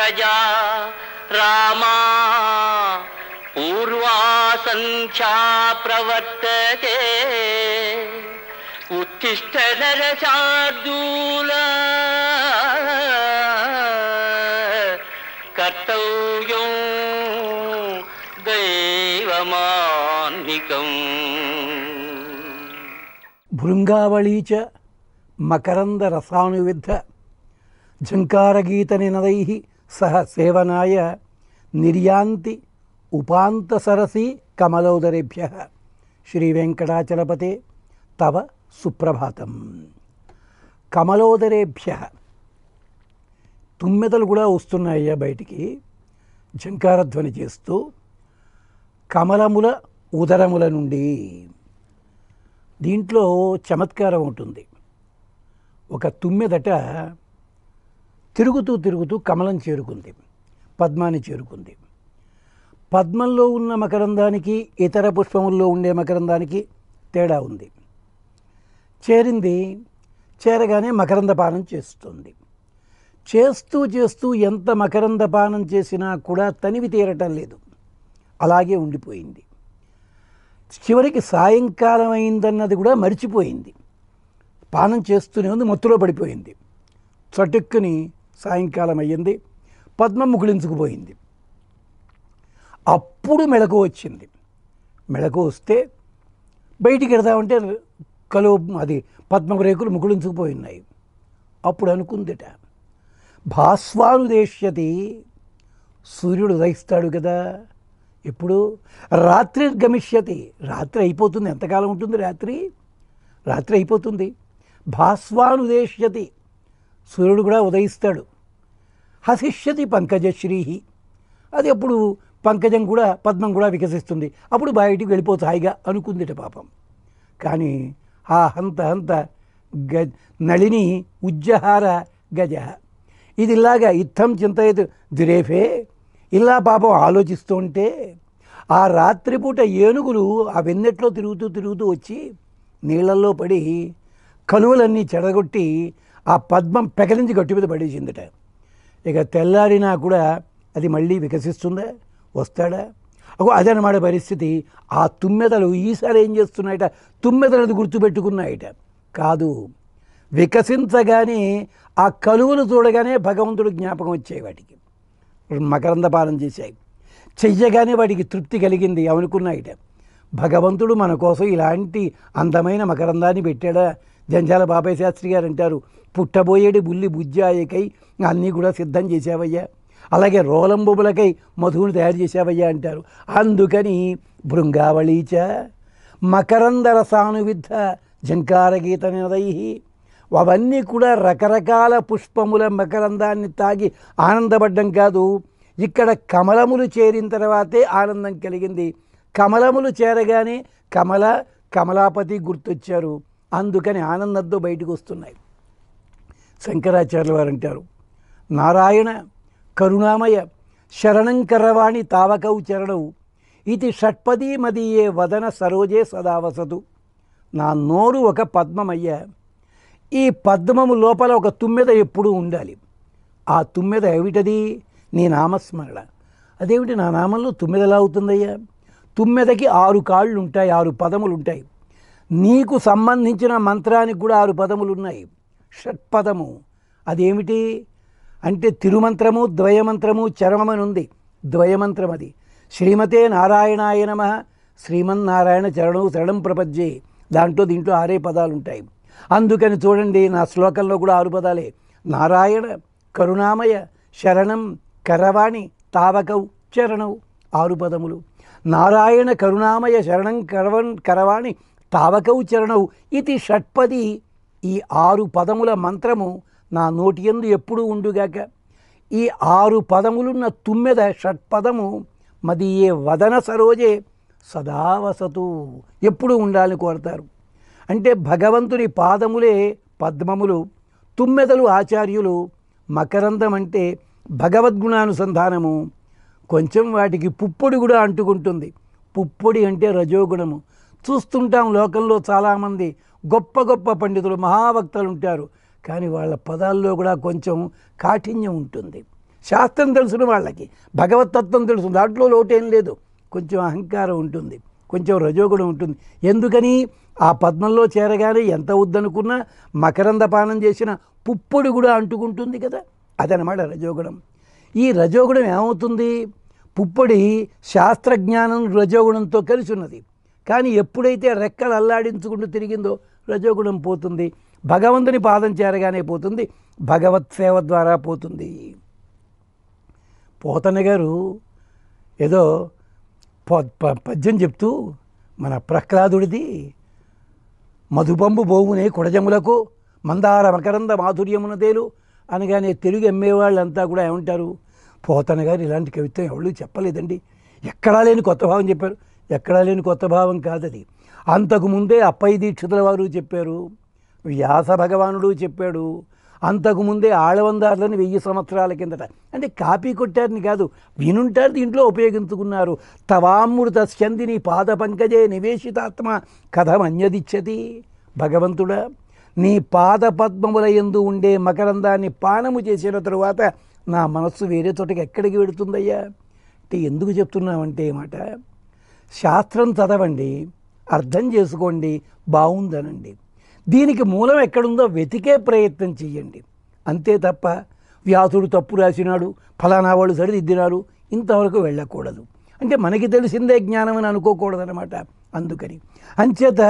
పంకజా రామా పూర్వా సంధ్యా ప్రవర్తతే ఉత్తిష్ట నరశార్దూల కర్తవ్యం దైవమాన్నికం. భృంగావళీ చ మకరంద రసానువిద్ధ ఝంకారగీతనినదైః సహ సేవనాయ నిర్యాంతి ఉపాంతసరసి కమలోదరేభ్యః. శ్రీవేంకటాచలపతే తవ సుప్రభాతం. కమలోదరేభ్యః తుమ్మెదలు కూడా వస్తున్నాయ్యా బయటికి ఝంకారధ్వని చేస్తూ. కమలముల ఉదరముల నుండి. దీంట్లో చమత్కారం ఉంటుంది. ఒక తుమ్మెదట తిరుగుతూ తిరుగుతూ కమలం చేరుకుంది, పద్మాన్ని చేరుకుంది. పద్మంలో ఉన్న మకరందానికి ఇతర పుష్పముల్లో ఉండే మకరందానికి తేడా ఉంది. చేరింది, చేరగానే మకరందపానం చేస్తుంది. చేస్తూ చేస్తూ ఎంత మకరందపానం చేసినా కూడా తనివి తీరటం లేదు, అలాగే ఉండిపోయింది. చివరికి సాయంకాలం అయిందన్నది కూడా మర్చిపోయింది. పానం చేస్తూనే ఉంది, మత్తులో పడిపోయింది. చటుక్కుని సాయంకాలం అయ్యింది, పద్మం ముకుళించుకుపోయింది. అప్పుడు మెళకు వచ్చింది. మెళకు వస్తే బయటికి వెడదామంటే అది పద్మపు రేకులు ముకుళించుకుపోయినాయి. అప్పుడు అనుకుందిట, భాస్వానుదేశ్యతి, సూర్యుడు ఉదయిస్తాడు కదా ఇప్పుడు, రాత్రి గమిష్యతి, రాత్రి అయిపోతుంది. ఎంతకాలం ఉంటుంది రాత్రి? రాత్రి అయిపోతుంది. భాస్వానుదేశ్యతి, సూర్యుడు కూడా ఉదయిస్తాడు. హసిష్యతి పంకజశ్రీ, అది అప్పుడు పంకజం కూడా పద్మం కూడా వికసిస్తుంది. అప్పుడు బయటికి వెళ్ళిపోతుంది హాయిగా అనుకుందిట పాపం. కానీ ఆ హంత హంత నళిని ఉజ్జహార గజ, ఇది ఇలాగా ఇత్తం చింతయత్ దురేఫే, ఇలా పాపం ఆలోచిస్తూ ఉంటే ఆ రాత్రిపూట ఏనుగులు ఆ వెన్నెట్లో తిరుగుతూ తిరుగుతూ వచ్చి నీళ్ళల్లో పడి కనువులన్నీ చెడగొట్టి ఆ పద్మం పెకలించి గట్టి మీద పడేసిందట. ఇక తెల్లారినా కూడా అది మళ్ళీ వికసిస్తుందా, వస్తాడా? అదనమాట పరిస్థితి. ఆ తుమ్మెదలు ఈసారి ఏం చేస్తున్నాయట, తుమ్మెదలది గుర్తుపెట్టుకున్నాయట. కాదు, వికసించగానే ఆ కలువలు చూడగానే భగవంతుడు జ్ఞాపకం వచ్చాయి వాటికి, మకరందపానం చేశాయి. చెయ్యగానే వాటికి తృప్తి కలిగింది, అనుకున్నాయిట భగవంతుడు మన కోసం ఇలాంటి అందమైన మకరందాన్ని పెట్టాడా. జంజాల బాబాయ్ శాస్త్రి గారు అంటారు, పుట్టబోయేటి బుల్లి బుజ్జాయకై అన్నీ కూడా సిద్ధం చేశావయ్యా, అలాగే రోలంబొబులకై మధువుని తయారు చేశావయ్యా అంటారు. అందుకని భృంగావళీచ మకరంద రసానువిద్ధ ఝంకారగీత నినదైః, అవన్నీ కూడా రకరకాల పుష్పముల మకరందాన్ని తాగి ఆనందపడ్డం కాదు, ఇక్కడ కమలములు చేరిన తర్వాతే ఆనందం కలిగింది. కమలములు చేరగానే కమలాపతి గుర్తొచ్చారు. అందుకని ఆనందంతో బయటకు వస్తున్నాయి. శంకరాచార్యుల వారు అంటారు, నారాయణ కరుణామయ శరణం కరవాణి తావకౌ చరణవు ఇది షట్పదీ మదీయే వదన సరోజే సదావసతు. నా నోరు ఒక పద్మమయ్యా, ఈ పద్మము లోపల ఒక తుమ్మెద ఎప్పుడూ ఉండాలి. ఆ తుమ్మెద ఏమిటది? నీ నామస్మరణ. అదేమిటి నా నామంలో తుమ్మెదలా అవుతుందయ్యా? తుమ్మెదకి 6 కాళ్ళు ఉంటాయి, 6 పదములు ఉంటాయి. నీకు సంబంధించిన మంత్రానికి కూడా 6 పదములు ఉన్నాయి. షట్పదము అదేమిటి అంటే తిరుమంత్రము, ద్వయమంత్రము, చరమమని ఉంది. ద్వయమంత్రం అది శ్రీమతే నారాయణాయ నమః, శ్రీమన్నారాయణ శరణం ప్రపద్యే. దీంట్లో 6 పదాలు ఉంటాయి. అందుకని చూడండి, నా శ్లోకంలో కూడా 6 పదాలే. నారాయణ కరుణామయ శరణం కరవాణి తావకౌ చరణౌ, 6 పదములు. నారాయణ కరుణామయ శరణం కరవాణి తావకౌ చరణౌ ఇది షట్పది. ఈ 6 పదముల మంత్రము నా నోటి యందు ఎప్పుడూ ఉండుగాక. ఈ 6 పదములున్న తుమ్మెద షట్పదము మదీయే వదన సరోజే సదావసతు, ఎప్పుడు ఉండాలని కోరతారు. అంటే భగవంతుని పాదములే పద్మములు, తుమ్మెదలు ఆచార్యులు. మకరందం అంటే భగవద్గుణానుసంధానము. కొంచెం వాటికి పుప్పొడి కూడా అంటుకుంటుంది. పుప్పొడి అంటే రజోగుణము. చూస్తుంటాం లోకంలో చాలామంది గొప్ప గొప్ప పండితులు మహావక్తలు ఉంటారు, కానీ వాళ్ళ పదాల్లో కూడా కొంచెం కాఠిన్యం ఉంటుంది. శాస్త్రం తెలుసున్న వాళ్ళకి, భగవతత్వం తెలుసు, దాంట్లో లోటేం లేదు. కొంచెం అహంకారం ఉంటుంది, కొంచెం రజోగుణం ఉంటుంది. ఎందుకని? ఆ పద్మంలో చేరగానే ఎంత వద్దనుకున్నా మకరంద పానం చేసిన పుప్పొడి కూడా అంటుకుంటుంది కదా, అదనమాట రజోగుణం. ఈ రజోగుణం ఏమవుతుంది? పుప్పొడి శాస్త్రజ్ఞానం రజోగుణంతో కలిసి ఉన్నది. కానీ ఎప్పుడైతే రెక్కలు అల్లాడించుకుంటూ తిరిగిందో రజోగుణం పోతుంది. భగవంతుని పాదం చేరగానే పోతుంది, భగవత్ సేవ ద్వారా పోతుంది. పోతన్న గారు ఏదో పద్యం చెప్తూ మన ప్రహ్లాదుడిది మధుపంబు బోవునే కుడజములకు మందార మకరంద మాధుర్యమున తేలు అనగానే తెలుగు అమ్మేవాళ్ళంతా కూడా ఏమంటారు? పోతన్న గారు ఇలాంటి కవిత్వం ఎవరు చెప్పలేదండి, ఎక్కడా లేని కొత్త భావం చెప్పారు. ఎక్కడా లేని కొత్త భావం కాదది. అంతకుముందే అప్పయ్య దీక్షితుల వారు చెప్పారు, వ్యాస భగవానుడు చెప్పాడు, అంతకుముందే ఆళవందారులని 1000 సంవత్సరాల కిందట. అంటే కాపీ కొట్టారని కాదు, వినుంటారు, దీంట్లో ఉపయోగించుకున్నారు. తవామృత స్కందిని పాద పంకజే నివేశితాత్మ కథమన్యదిచ్చతి. భగవంతుడా, నీ పాద పద్మముల యందు ఉండే మకరందాన్ని పానము చేసిన తరువాత నా మనస్సు వేరే చోటకి ఎక్కడికి వెడుతుందయ్యా? అంటే ఎందుకు చెప్తున్నామంటే మాట, శాస్త్రం చదవండి, అర్థం చేసుకోండి, బాగుందనండి. దీనికి మూలం ఎక్కడుందో వెతికే ప్రయత్నం చెయ్యండి. అంతే తప్ప వ్యాసుడు తప్పు రాసినాడు, ఫలానా వాళ్ళు సరిదిద్దినారు, ఇంతవరకు వెళ్ళకూడదు. అంటే మనకి తెలిసిందే జ్ఞానం అని అనుకోకూడదనమాట. అందుకని అంచేత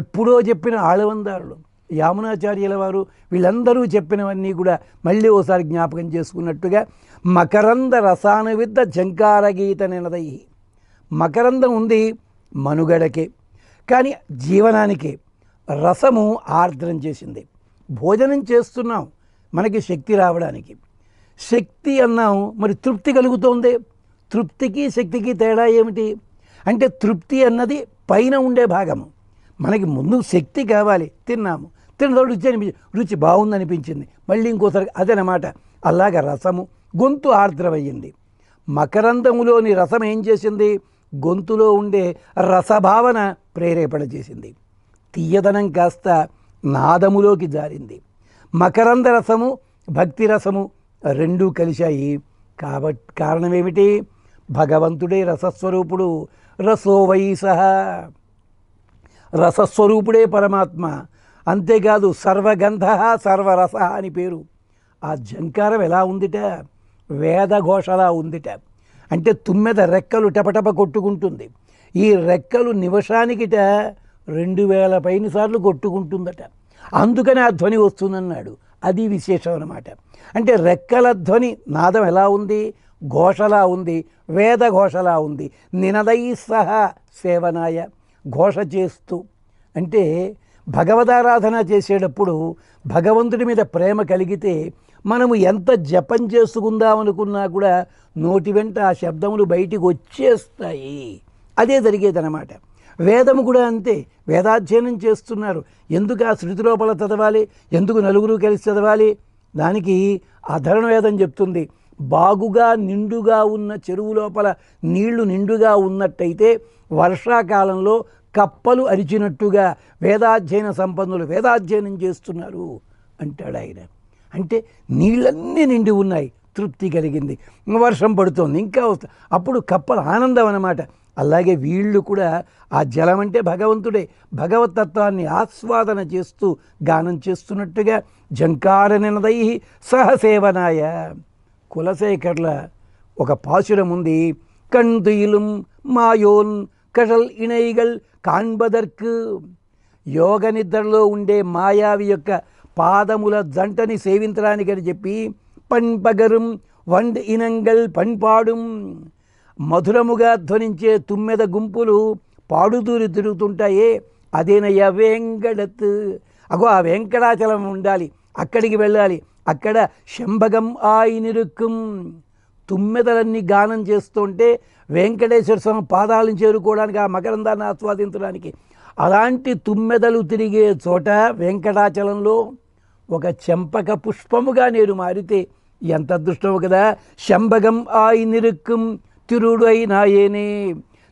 ఎప్పుడో చెప్పిన ఆళవందారులు, యామునాచార్యుల వారు, వీళ్ళందరూ చెప్పినవన్నీ కూడా మళ్ళీ ఓసారి జ్ఞాపకం చేసుకున్నట్టుగా మకరంద రసానువిద్ద జంకారగీత నినదై. మకరందం ఉంది మనుగడకే, కానీ జీవనానికే. రసము ఆర్ద్రం చేసింది. భోజనం చేస్తున్నాం మనకి శక్తి రావడానికి. శక్తి అన్నాం, మరి తృప్తి కలుగుతోంది. తృప్తికి శక్తికి తేడా ఏమిటి అంటే, తృప్తి అన్నది పైన ఉండే భాగము. మనకి ముందు శక్తి కావాలి, తిన్నాము, తినదో రుచి బాగుందనిపించింది, మళ్ళీ ఇంకోసారి అదనమాట. అలాగ రసము గొంతు ఆర్ద్రమయ్యింది. మకరందములోని రసం ఏం చేసింది? గొంతులో ఉండే రసభావన ప్రేరేపణ చేసింది. తీయదనం కాస్త నాదములోకి జారింది. మకరంద రసము భక్తి రసము రెండూ కలిశాయి. కాబట్టి కారణమేమిటి? భగవంతుడే రసస్వరూపుడు. రసో వయసః, రసస్వరూపుడే పరమాత్మ. అంతేకాదు సర్వగంధ సర్వరస అని పేరు. ఆ జంకారం ఎలా ఉందిట? వేదఘోషలా ఉందిట. అంటే తుమ్మెద రెక్కలు టపటప కొట్టుకుంటుంది. ఈ రెక్కలు నిమిషానికిట 2000 పైన సార్లు కొట్టుకుంటుందట. అందుకని ఆ ధ్వని వస్తుందన్నాడు. అది విశేషం అన్నమాట. అంటే రెక్కల ధ్వని నాదం ఎలా ఉంది? ఘోషలా ఉంది, వేద ఘోషలా ఉంది. నినదై సహ సేవనాయ, ఘోష చేస్తూ. అంటే భగవదారాధన చేసేటప్పుడు భగవంతుడి మీద ప్రేమ కలిగితే మనము ఎంత జపం చేసుకుందామనుకున్నా కూడా నోటి వెంట ఆ శబ్దములు బయటికి వచ్చేస్తాయి. అదే జరిగేదన్నమాట. వేదము కూడా అంతే. వేదాధ్యయనం చేస్తున్నారు, ఎందుకు ఆ శృతి లోపల చదవాలి? ఎందుకు నలుగురు కలిసి చదవాలి? దానికి అధర్ణ వేదం చెప్తుంది, బాగుగా నిండుగా ఉన్న చెరువు లోపల నీళ్లు నిండుగా ఉన్నట్టయితే వర్షాకాలంలో కప్పలు అరిచినట్టుగా వేదాధ్యయన సంపన్నులు వేదాధ్యయనం చేస్తున్నారు అంటాడు ఆయన. అంటే నీళ్ళన్నీ నిండి ఉన్నాయి, తృప్తి కలిగింది, వర్షం పడుతోంది, ఇంకా అప్పుడు కప్పల ఆనందం అన్నమాట. అలాగే వీళ్ళు కూడా ఆ జలం అంటే భగవంతుడే. భగవతత్వాన్ని ఆస్వాదన చేస్తూ గానం చేస్తున్నట్టుగా జంకార నినదై సహసేవనాయ. కులశేఖర్ల ఒక పాశురం ఉంది, కణ్తుయిలుం మాయోన్ కషల్ ఇణైగల్ కాన్బదర్కు. యోగ నిద్రలో ఉండే మాయావి యొక్క పాదముల జంటని సేవించడానికని చెప్పి పన్పగరుం వండ్ ఇనంగల్ పన్పాడుం, మధురముగా ధ్వనించే తుమ్మెద గుంపులు పాడుతూరి తిరుగుతుంటాయే, అదేనయ్యా వేంకటత్. అగో ఆ వెంకటాచలం ఉండాలి, అక్కడికి వెళ్ళాలి. అక్కడ శంభగం ఆయినిరుక్కుం, తుమ్మెదలన్నీ గానం చేస్తుంటే వెంకటేశ్వర స్వామి పాదాలను చేరుకోవడానికి, ఆ మకరందాన్ని ఆస్వాదించడానికి. అలాంటి తుమ్మెదలు తిరిగే చోట వెంకటాచలంలో ఒక చెంపక పుష్పముగా నేను మారితే ఎంత అదృష్టము కదా. శంభగం ఆయినిరుక్కుం తిరుడై నాయేనే.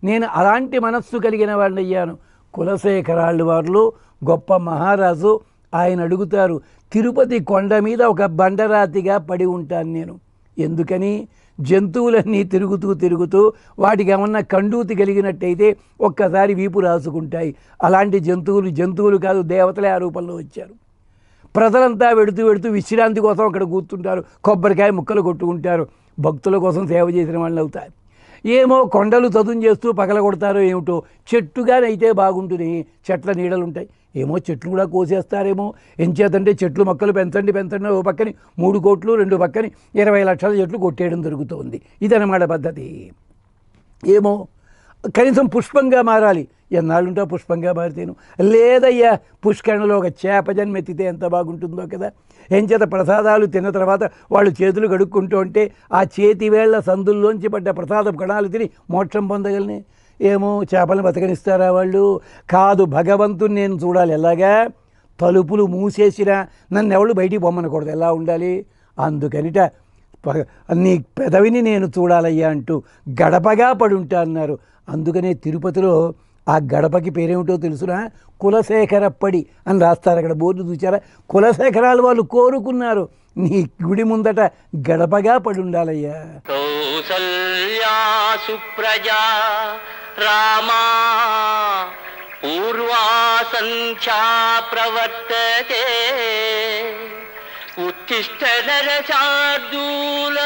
నేను అలాంటి మనస్సు కలిగిన వాడిని అయ్యాను. కులశేఖరాళ్ళు వారు గొప్ప మహారాజు. ఆయన అడుగుతారు, తిరుపతి కొండ మీద ఒక బండరాతిగా పడి ఉంటాను నేను, ఎందుకని జంతువులన్నీ తిరుగుతూ వాటికి ఏమన్నా కండూతి కలిగినట్టయితే ఒక్కసారి వీపు రాసుకుంటాయి. అలాంటి జంతువులు కాదు, దేవతలే ఆ రూపంలో వచ్చారు. ప్రజలంతా వెడుతూ విశ్రాంతి కోసం అక్కడ కూర్చుంటారు, కొబ్బరికాయ ముక్కలు కొట్టుకుంటారు, భక్తుల కోసం సేవ చేసిన వాళ్ళు అవుతారు. ఏమో కొండలు చదును చేస్తూ పగల కొడతారో ఏమిటో, చెట్టుగానైతే బాగుంటుంది, చెట్ల నీడలు ఉంటాయి. ఏమో చెట్లు కూడా కోసేస్తారేమో. ఎంచేతంటే చెట్లు మొక్కలు పెంచండి ఓ పక్కని 3 కోట్లు, 2 పక్కని 20 లక్షల చెట్లు కొట్టేయడం జరుగుతుంది. ఇదన్నమాట పద్ధతి. ఏమో కనీసం పుష్పంగా మారాలి. ఎన్నాళ్ళుంటా పుష్పంగా మారితేను? లేదయ్యా, పుష్కరణలో ఒక చేప జన్మెత్తితే ఎంత బాగుంటుందో కదా. ఎంచేత ప్రసాదాలు తిన్న తర్వాత వాళ్ళు చేతులు కడుక్కుంటూ ఉంటే ఆ చేతి వేళ్ల సందుల్లోంచి పడ్డ ప్రసాదం కణాలు తిని మోక్షం పొందగలనే. ఏమో చేపలను బతకనిస్తారా వాళ్ళు? కాదు, భగవంతుని నేను చూడాలి. ఎలాగా? తలుపులు మూసేసినా నన్ను ఎవరు బయటికి పొమ్మనకూడదు. ఎలా ఉండాలి? అందుకనిట నీ పెదవిని నేను చూడాలయ్యా అంటూ గడపగా పడుంటా అన్నారు. అందుకనే తిరుపతిలో ఆ గడపకి పేరేమిటో తెలుసునా? కులశేఖరప్పడి అని రాస్తారు. అక్కడ బోర్డు చూచారా? కులశేఖరాలు వాళ్ళు కోరుకున్నారు నీ గుడి ముందట గడపగా పడి ఉండాలయ్యా. కౌసల్యా సుప్రజా రామా పూర్వా సంఖ్యా ప్రవర్తతే ఉత్తిష్ట నరశార్దూల